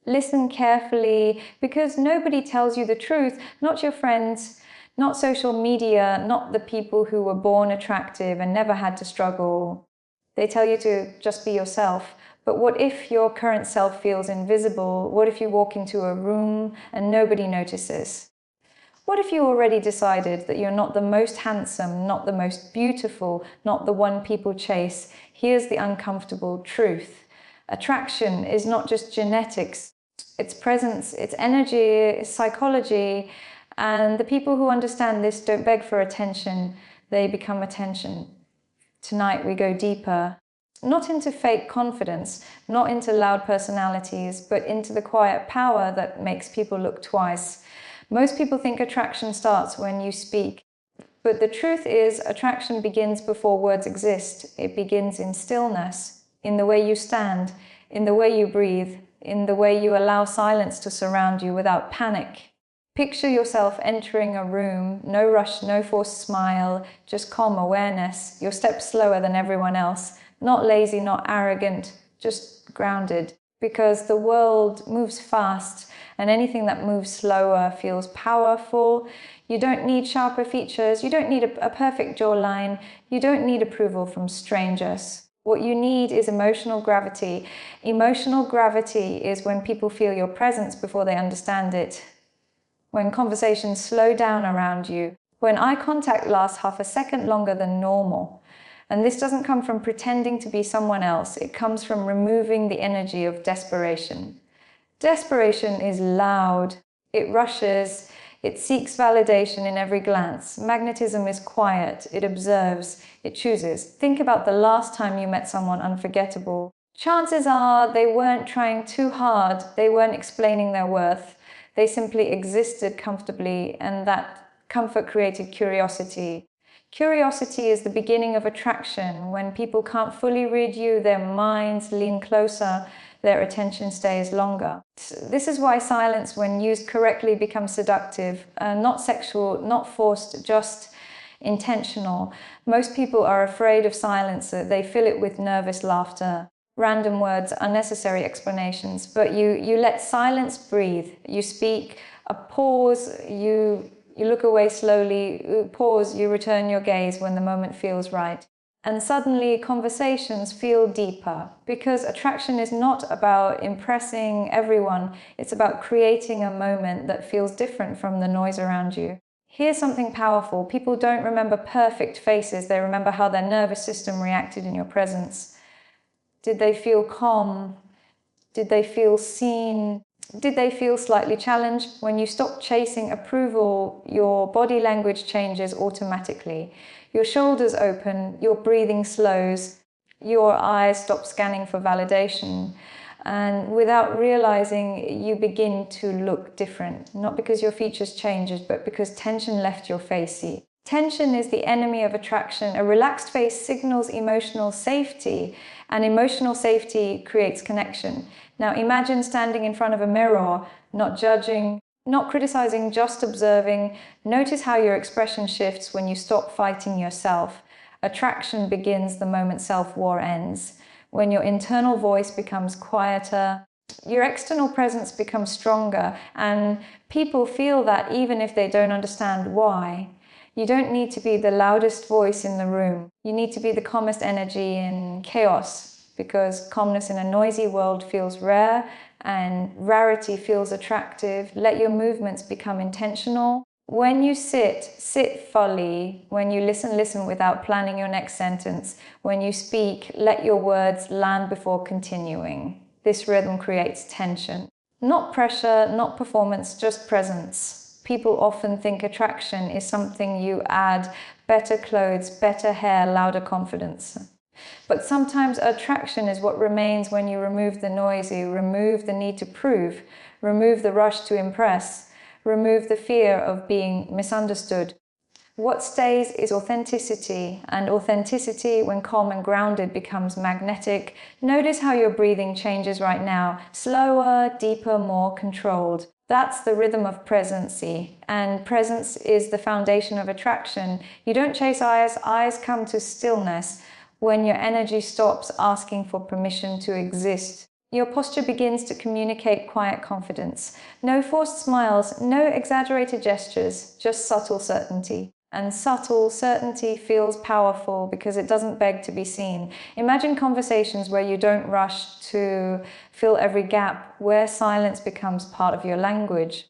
Listen carefully, because nobody tells you the truth, not your friends, not social media, not the people who were born attractive and never had to struggle. They tell you to just be yourself. But what if your current self feels invisible? What if you walk into a room and nobody notices? What if you already decided that you're not the most handsome, not the most beautiful, not the one people chase? Here's the uncomfortable truth. Attraction is not just genetics. It's presence, it's energy, it's psychology. And the people who understand this don't beg for attention, they become attention. Tonight we go deeper, not into fake confidence, not into loud personalities, but into the quiet power that makes people look twice. Most people think attraction starts when you speak, but the truth is attraction begins before words exist. It begins in stillness, in the way you stand, in the way you breathe, in the way you allow silence to surround you without panic. Picture yourself entering a room, no rush, no forced smile, just calm awareness, your steps slower than everyone else, not lazy, not arrogant, just grounded. Because the world moves fast, and anything that moves slower feels powerful. You don't need sharper features, you don't need a perfect jawline, you don't need approval from strangers. What you need is emotional gravity. Emotional gravity is when people feel your presence before they understand it. When conversations slow down around you, when eye contact lasts half a second longer than normal. And this doesn't come from pretending to be someone else, it comes from removing the energy of desperation. Desperation is loud, it rushes, it seeks validation in every glance. Magnetism is quiet, it observes, it chooses. Think about the last time you met someone unforgettable. Chances are they weren't trying too hard, they weren't explaining their worth. They simply existed comfortably, and that comfort created curiosity. Curiosity is the beginning of attraction. When people can't fully read you, their minds lean closer, their attention stays longer. This is why silence, when used correctly, becomes seductive. Not sexual, not forced, just intentional. Most people are afraid of silence. They fill it with nervous laughter, random words, unnecessary explanations. But you let silence breathe. You speak, a pause, you look away slowly, pause, you return your gaze when the moment feels right. And suddenly conversations feel deeper, because attraction is not about impressing everyone, it's about creating a moment that feels different from the noise around you. Here's something powerful. People don't remember perfect faces, they remember how their nervous system reacted in your presence. Did they feel calm? Did they feel seen? Did they feel slightly challenged? When you stop chasing approval, your body language changes automatically. Your shoulders open, your breathing slows, your eyes stop scanning for validation. And without realizing, you begin to look different. Not because your features changed, but because tension left your face. See? Tension is the enemy of attraction. A relaxed face signals emotional safety, and emotional safety creates connection. Now imagine standing in front of a mirror, not judging, not criticizing, just observing. Notice how your expression shifts when you stop fighting yourself. Attraction begins the moment self-war ends. When your internal voice becomes quieter, your external presence becomes stronger, and people feel that even if they don't understand why. You don't need to be the loudest voice in the room. You need to be the calmest energy in chaos, because calmness in a noisy world feels rare and rarity feels attractive. Let your movements become intentional. When you sit, sit fully. When you listen, listen without planning your next sentence. When you speak, let your words land before continuing. This rhythm creates tension. Not pressure, not performance, just presence. People often think attraction is something you add: better clothes, better hair, louder confidence. But sometimes attraction is what remains when you remove the noisy, remove the need to prove, remove the rush to impress, remove the fear of being misunderstood. What stays is authenticity, and authenticity, when calm and grounded, becomes magnetic. Notice how your breathing changes right now. Slower, deeper, more controlled. That's the rhythm of presence, and presence is the foundation of attraction. You don't chase eyes, eyes come to stillness. When your energy stops asking for permission to exist, Your posture begins to communicate quiet confidence. No forced smiles, no exaggerated gestures, just subtle certainty. And subtle certainty feels powerful because it doesn't beg to be seen. Imagine conversations where you don't rush to fill every gap, where silence becomes part of your language.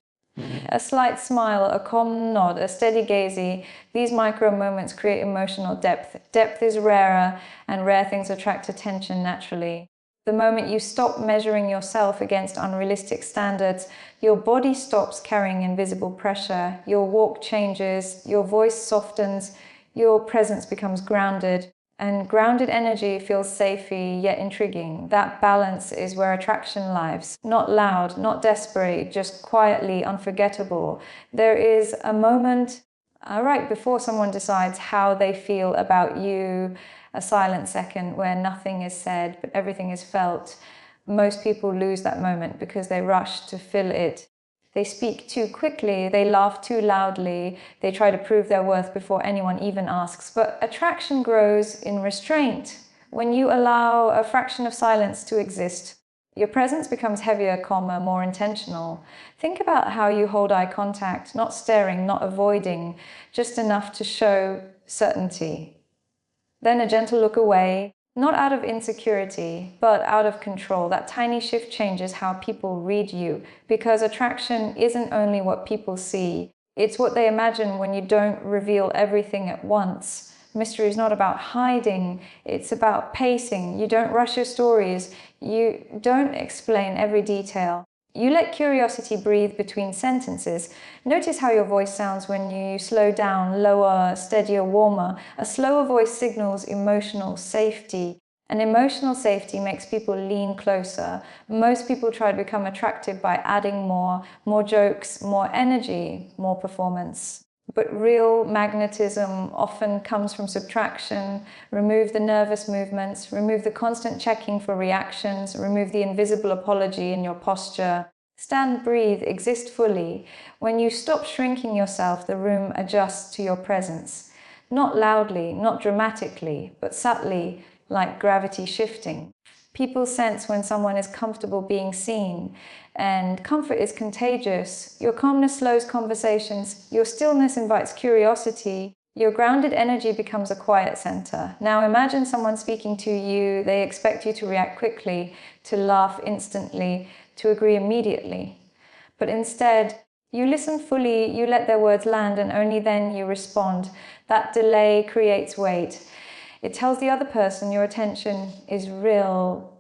A slight smile, a calm nod, a steady gaze, these micro moments create emotional depth. Depth is rarer, and rare things attract attention naturally. The moment you stop measuring yourself against unrealistic standards, your body stops carrying invisible pressure, your walk changes, your voice softens, your presence becomes grounded. And grounded energy feels safey yet intriguing. That balance is where attraction lives. Not loud, not desperate, just quietly unforgettable. There is a moment right before someone decides how they feel about you, a silent second where nothing is said but everything is felt. Most people lose that moment because they rush to fill it. They speak too quickly, they laugh too loudly, they try to prove their worth before anyone even asks. But attraction grows in restraint. When you allow a fraction of silence to exist, your presence becomes heavier, calmer, more intentional. Think about how you hold eye contact, not staring, not avoiding, just enough to show certainty. Then a gentle look away, not out of insecurity, but out of control. That tiny shift changes how people read you, because attraction isn't only what people see, it's what they imagine when you don't reveal everything at once. Mystery is not about hiding, it's about pacing. You don't rush your stories, you don't explain every detail. You let curiosity breathe between sentences. Notice how your voice sounds when you slow down, lower, steadier, warmer. A slower voice signals emotional safety. And emotional safety makes people lean closer. Most people try to become attractive by adding more jokes, more energy, more performance. But real magnetism often comes from subtraction. Remove the nervous movements, remove the constant checking for reactions, remove the invisible apology in your posture. Stand, breathe, exist fully. When you stop shrinking yourself, the room adjusts to your presence. Not loudly, not dramatically, but subtly, like gravity shifting. People sense when someone is comfortable being seen, and comfort is contagious. Your calmness slows conversations, your stillness invites curiosity, your grounded energy becomes a quiet center. Now imagine someone speaking to you, they expect you to react quickly, to laugh instantly, to agree immediately. But instead, you listen fully, you let their words land, and only then you respond. That delay creates weight. It tells the other person your attention is real,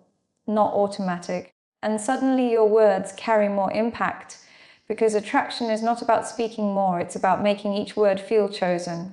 not automatic. And suddenly your words carry more impact, because attraction is not about speaking more, it's about making each word feel chosen.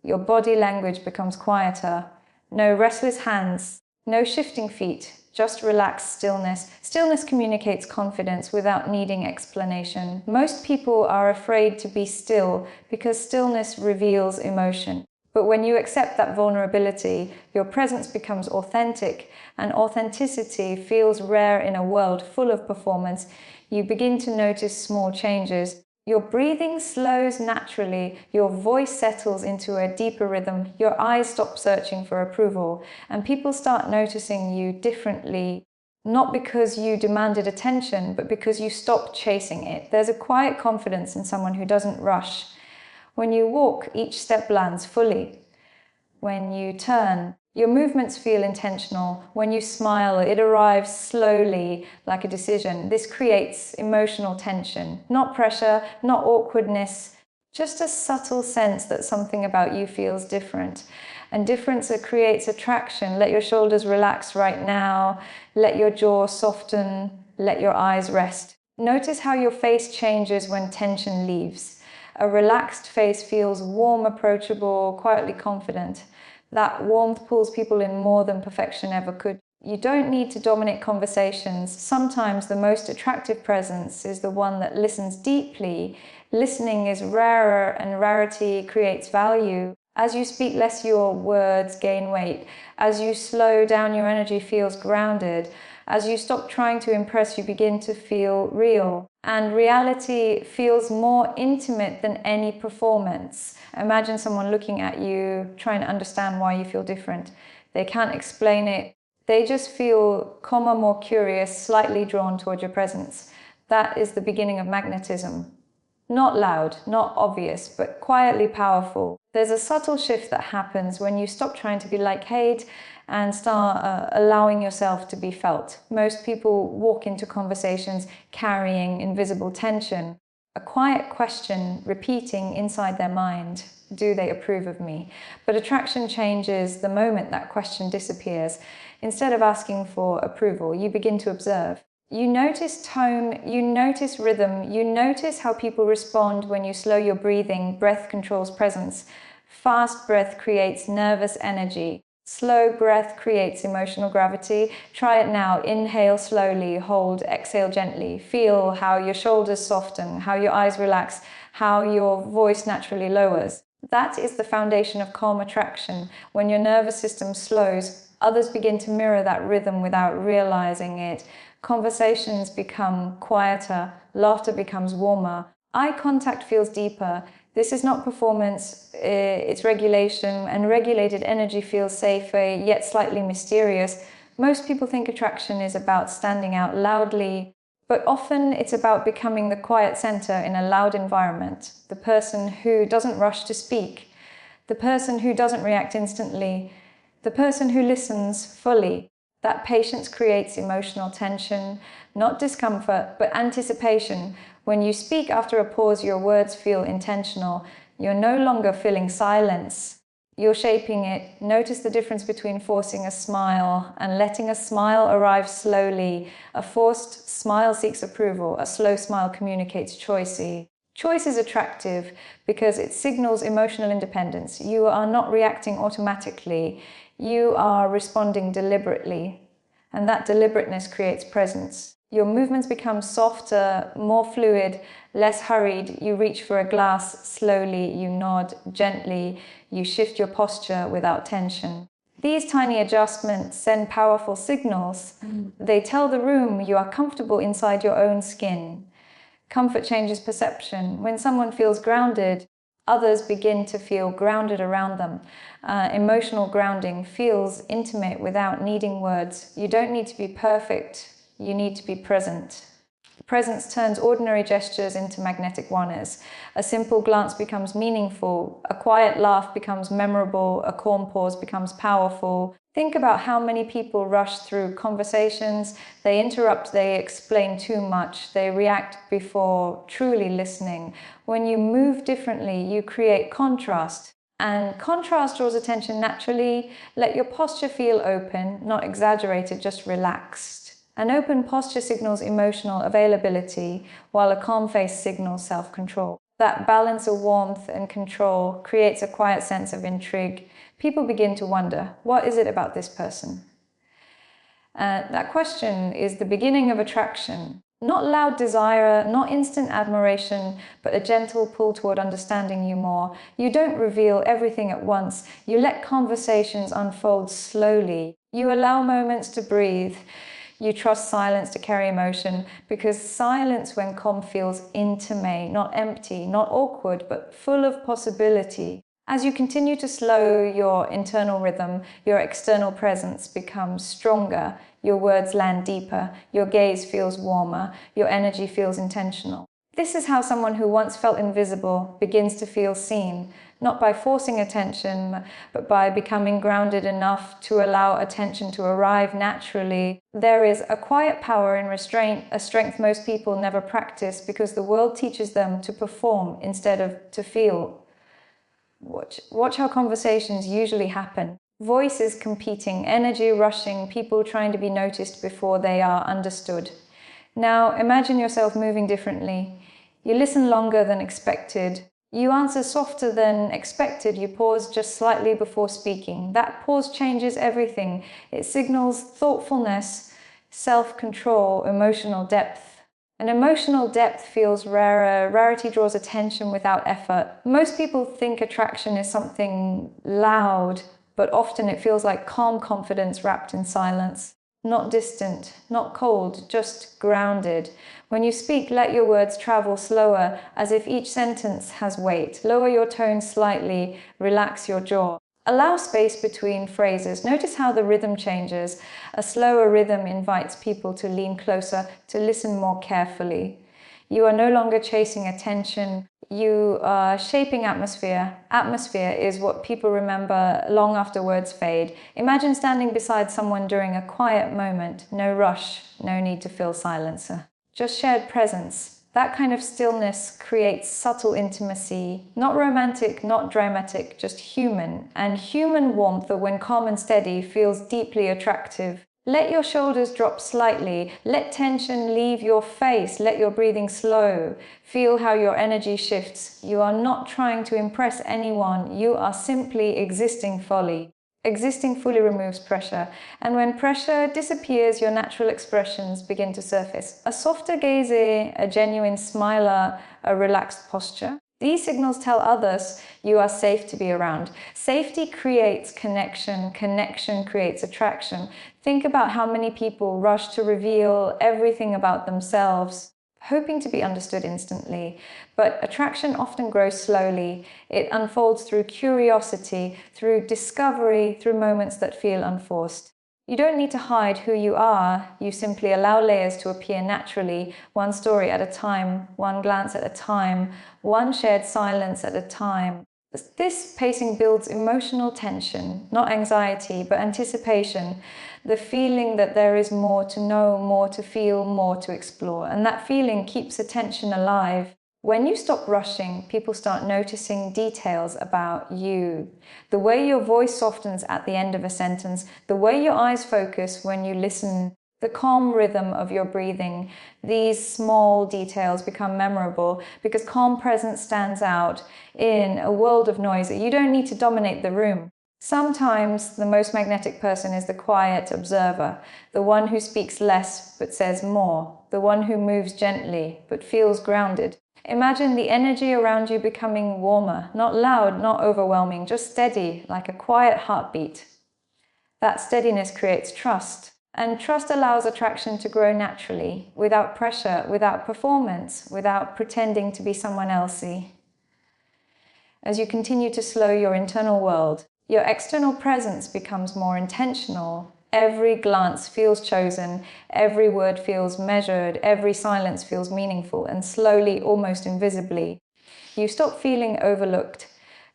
Your body language becomes quieter. No restless hands, no shifting feet, just relaxed stillness. Stillness communicates confidence without needing explanation. Most people are afraid to be still because stillness reveals emotion. But when you accept that vulnerability, your presence becomes authentic, and authenticity feels rare in a world full of performance. You begin to notice small changes. Your breathing slows naturally, your voice settles into a deeper rhythm, your eyes stop searching for approval, and people start noticing you differently, not because you demanded attention, but because you stopped chasing it. There's a quiet confidence in someone who doesn't rush. When you walk, each step lands fully. When you turn, your movements feel intentional. When you smile, it arrives slowly, like a decision. This creates emotional tension, not pressure, not awkwardness, just a subtle sense that something about you feels different. And difference creates attraction. Let your shoulders relax right now. Let your jaw soften. Let your eyes rest. Notice how your face changes when tension leaves. A relaxed face feels warm, approachable, quietly confident. That warmth pulls people in more than perfection ever could. You don't need to dominate conversations. Sometimes the most attractive presence is the one that listens deeply. Listening is rarer, and rarity creates value. As you speak less, your words gain weight. As you slow down, your energy feels grounded. As you stop trying to impress, you begin to feel real. And reality feels more intimate than any performance. Imagine someone looking at you, trying to understand why you feel different. They can't explain it. They just feel calmer, more curious, slightly drawn toward your presence. That is the beginning of magnetism. Not loud, not obvious, but quietly powerful. There's a subtle shift that happens when you stop trying to be like hate and start allowing yourself to be felt. Most people walk into conversations carrying invisible tension. A quiet question repeating inside their mind, do they approve of me? But attraction changes the moment that question disappears. Instead of asking for approval, you begin to observe. You notice tone, you notice rhythm, you notice how people respond when you slow your breathing. Breath controls presence. Fast breath creates nervous energy. Slow breath creates emotional gravity. Try it now. Inhale slowly, hold, exhale gently. Feel how your shoulders soften, how your eyes relax, how your voice naturally lowers. That is the foundation of calm attraction. When your nervous system slows, others begin to mirror that rhythm without realizing it. Conversations become quieter, laughter becomes warmer, eye contact feels deeper. This is not performance, it's regulation, and regulated energy feels safer, yet slightly mysterious. Most people think attraction is about standing out loudly, but often it's about becoming the quiet center in a loud environment, the person who doesn't rush to speak, the person who doesn't react instantly, the person who listens fully. That patience creates emotional tension, not discomfort, but anticipation. When you speak after a pause, your words feel intentional. You're no longer filling silence. You're shaping it. Notice the difference between forcing a smile and letting a smile arrive slowly. A forced smile seeks approval. A slow smile communicates choice. Choice is attractive because it signals emotional independence. You are not reacting automatically. You are responding deliberately, and that deliberateness creates presence. Your movements become softer, more fluid, less hurried. You reach for a glass slowly, you nod gently, you shift your posture without tension. These tiny adjustments send powerful signals. They tell the room you are comfortable inside your own skin. Comfort changes perception. When someone feels grounded, others begin to feel grounded around them. Emotional grounding feels intimate without needing words. You don't need to be perfect, you need to be present. Presence turns ordinary gestures into magnetic wonders. A simple glance becomes meaningful, a quiet laugh becomes memorable, a calm pause becomes powerful. Think about how many people rush through conversations, they interrupt, they explain too much, they react before truly listening. When you move differently, you create contrast. And contrast draws attention naturally. Let your posture feel open, not exaggerated, just relaxed. An open posture signals emotional availability, while a calm face signals self-control. That balance of warmth and control creates a quiet sense of intrigue. People begin to wonder, what is it about this person? That question is the beginning of attraction. Not loud desire, not instant admiration, but a gentle pull toward understanding you more. You don't reveal everything at once. You let conversations unfold slowly. You allow moments to breathe. You trust silence to carry emotion, because silence when calm feels intimate, not empty, not awkward, but full of possibility. As you continue to slow your internal rhythm, your external presence becomes stronger, your words land deeper, your gaze feels warmer, your energy feels intentional. This is how someone who once felt invisible begins to feel seen, not by forcing attention, but by becoming grounded enough to allow attention to arrive naturally. There is a quiet power in restraint, a strength most people never practice because the world teaches them to perform instead of to feel. Watch how conversations usually happen. Voices competing, energy rushing, people trying to be noticed before they are understood. Now imagine yourself moving differently. You listen longer than expected. You answer softer than expected. You pause just slightly before speaking. That pause changes everything. It signals thoughtfulness, self-control, emotional depth. And emotional depth feels rarer. Rarity draws attention without effort. Most people think attraction is something loud, but often it feels like calm confidence wrapped in silence. Not distant, not cold, just grounded. When you speak, let your words travel slower, as if each sentence has weight. Lower your tone slightly, relax your jaw. Allow space between phrases. Notice how the rhythm changes. A slower rhythm invites people to lean closer, to listen more carefully. You are no longer chasing attention. You are shaping atmosphere. Atmosphere is what people remember long after words fade. Imagine standing beside someone during a quiet moment. No rush, no need to fill silence. Just shared presence. That kind of stillness creates subtle intimacy, not romantic, not dramatic, just human. And human warmth, when calm and steady, feels deeply attractive. Let your shoulders drop slightly. Let tension leave your face. Let your breathing slow. Feel how your energy shifts. You are not trying to impress anyone. You are simply existing fully. Existing fully removes pressure, and when pressure disappears, your natural expressions begin to surface. A softer gaze, a genuine smiler, a relaxed posture. These signals tell others you are safe to be around. Safety creates connection. Connection creates attraction. Think about how many people rush to reveal everything about themselves, hoping to be understood instantly. But attraction often grows slowly. It unfolds through curiosity, through discovery, through moments that feel unforced. You don't need to hide who you are. You simply allow layers to appear naturally, one story at a time, one glance at a time, one shared silence at a time. This pacing builds emotional tension, not anxiety, but anticipation, the feeling that there is more to know, more to feel, more to explore. And that feeling keeps attention alive. When you stop rushing, people start noticing details about you. The way your voice softens at the end of a sentence, the way your eyes focus when you listen, the calm rhythm of your breathing. These small details become memorable because calm presence stands out in a world of noise. You don't need to dominate the room. Sometimes the most magnetic person is the quiet observer, the one who speaks less but says more, the one who moves gently but feels grounded. Imagine the energy around you becoming warmer, not loud, not overwhelming, just steady, like a quiet heartbeat. That steadiness creates trust, and trust allows attraction to grow naturally, without pressure, without performance, without pretending to be someone else's. As you continue to slow your internal world, your external presence becomes more intentional. Every glance feels chosen, every word feels measured, every silence feels meaningful, and slowly, almost invisibly, you stop feeling overlooked.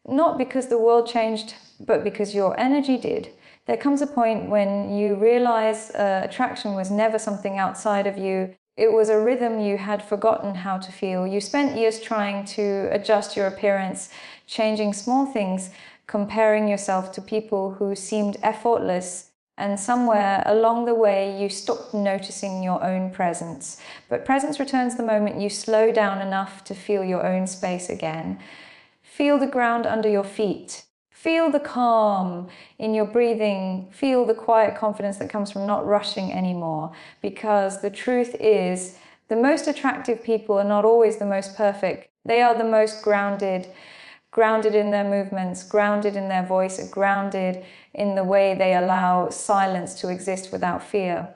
Not because the world changed, but because your energy did. There comes a point when you realize attraction was never something outside of you. It was a rhythm you had forgotten how to feel. You spent years trying to adjust your appearance, changing small things, comparing yourself to people who seemed effortless. And somewhere along the way, you stopped noticing your own presence. But presence returns the moment you slow down enough to feel your own space again. Feel the ground under your feet. Feel the calm in your breathing. Feel the quiet confidence that comes from not rushing anymore. Because the truth is, the most attractive people are not always the most perfect. They are the most grounded in their movements, grounded in their voice, grounded in the way they allow silence to exist without fear.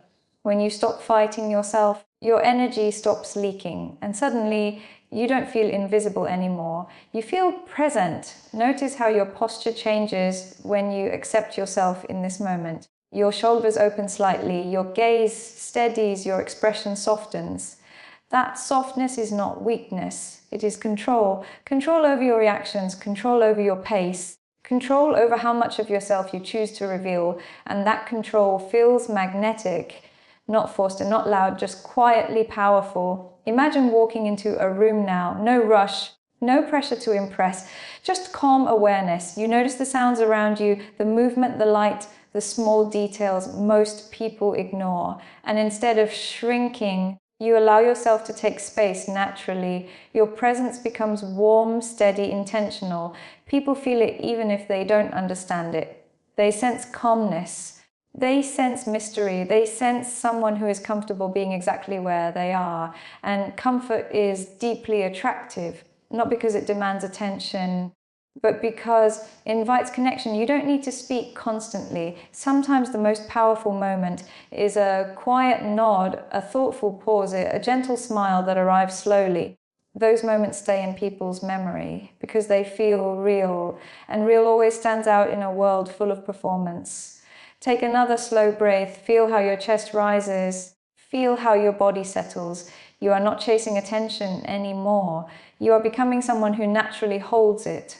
When you stop fighting yourself, your energy stops leaking, and suddenly you don't feel invisible anymore. You feel present. Notice how your posture changes when you accept yourself in this moment. Your shoulders open slightly, your gaze steadies, your expression softens. That softness is not weakness, it is control. Control over your reactions, control over your pace, control over how much of yourself you choose to reveal, and that control feels magnetic, not forced and not loud, just quietly powerful. Imagine walking into a room now, no rush, no pressure to impress, just calm awareness. You notice the sounds around you, the movement, the light, the small details most people ignore. And instead of shrinking, you allow yourself to take space naturally. Your presence becomes warm, steady, intentional. People feel it even if they don't understand it. They sense calmness. They sense mystery. They sense someone who is comfortable being exactly where they are. And comfort is deeply attractive, not because it demands attention, but because it invites connection. You don't need to speak constantly. Sometimes the most powerful moment is a quiet nod, a thoughtful pause, a gentle smile that arrives slowly. Those moments stay in people's memory because they feel real, and real always stands out in a world full of performance. Take another slow breath, feel how your chest rises, feel how your body settles. You are not chasing attention anymore. You are becoming someone who naturally holds it,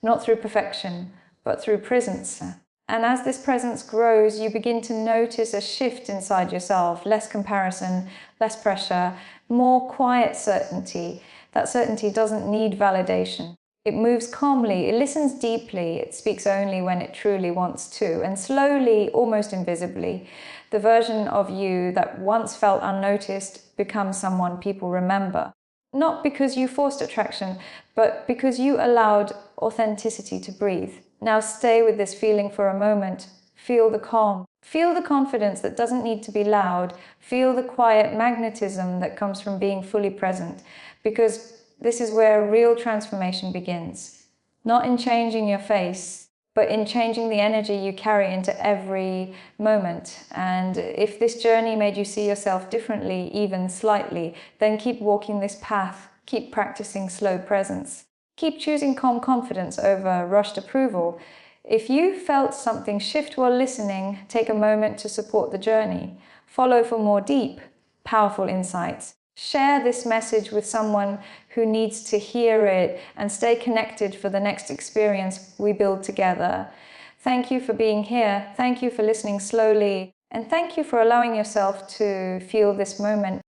not through perfection, but through presence. And as this presence grows, you begin to notice a shift inside yourself, less comparison, less pressure, more quiet certainty. That certainty doesn't need validation. It moves calmly, it listens deeply, it speaks only when it truly wants to, and slowly, almost invisibly, the version of you that once felt unnoticed becomes someone people remember. Not because you forced attraction, but because you allowed authenticity to breathe. Now stay with this feeling for a moment. Feel the calm. Feel the confidence that doesn't need to be loud. Feel the quiet magnetism that comes from being fully present. Because this is where real transformation begins. Not in changing your face, but in changing the energy you carry into every moment. And if this journey made you see yourself differently, even slightly, then keep walking this path. Keep practicing slow presence. Keep choosing calm confidence over rushed approval. If you felt something shift while listening, take a moment to support the journey. Follow for more deep, powerful insights. Share this message with someone who needs to hear it, and stay connected for the next experience we build together. Thank you for being here. Thank you for listening slowly. And thank you for allowing yourself to feel this moment.